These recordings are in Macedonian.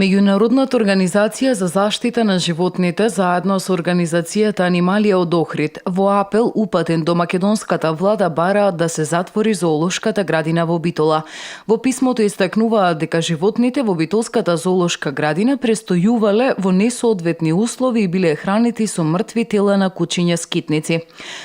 Меѓународната организација за заштита на животните заедно со организацијата Анималија од Охрид во апел упатен до македонската влада бараат да се затвори зоолошката градина во Битола. Во писмото истакнуваат дека животните во битолската зоолошка градина престојувале во несоодветни услови и биле хранети со мртви тела на кучиња скитници.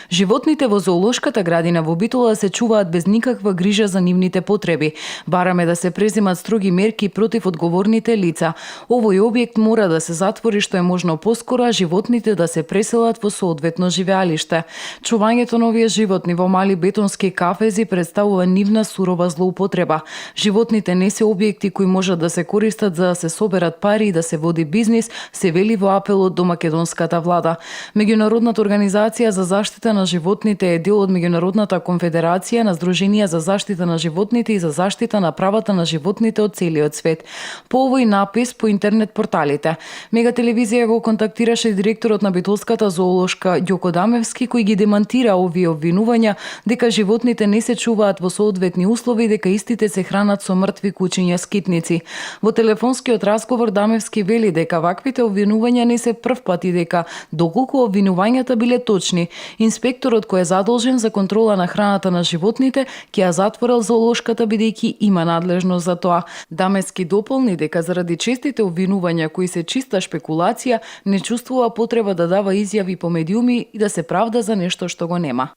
Животните во зоолошката градина во Битола се чуваат без никаква грижа за нивните потреби. Бараме да се преземат строги мерки против одговорните лица. Овој објект мора да се затвори што е можно поскоро, а животните да се преселат во соодветно живеалиште. Чувањето на овие животни во мали бетонски кафези представува нивна сурова злоупотреба. Животните не се објекти кои можат да се користат за да се соберат пари и да се води бизнис, се вели во апелот до македонската влада. Меѓународната организација за заштита на животните е дел од Меѓународната конфедерација на Сдруженија за заштита на животните и за заштита на правата на животните од целиот свет. По овој напис по интернет порталите, Мега телевизија го контактираше директорот на Битолската зоолошка Ѓоко Дамевски, кој ги демантира овие обвинувања дека животните не се чуваат во соодветни услови и дека истите се хранат со мртви кучиња скитници. Во телефонскиот разговор Дамевски вели дека ваквите обвинувања не се прв пат и дека доколку обвинувањата биле точни, инспекторот кој е задолжен за контрола на храната на животните ќе ја затворил зоолошката бидејќи има надлежност за тоа. Дамевски дополни дека заради честите обвинувања кои се чиста шпекулација, не чувствува потреба да дава изјави по медиуми и да се правда за нешто што го нема.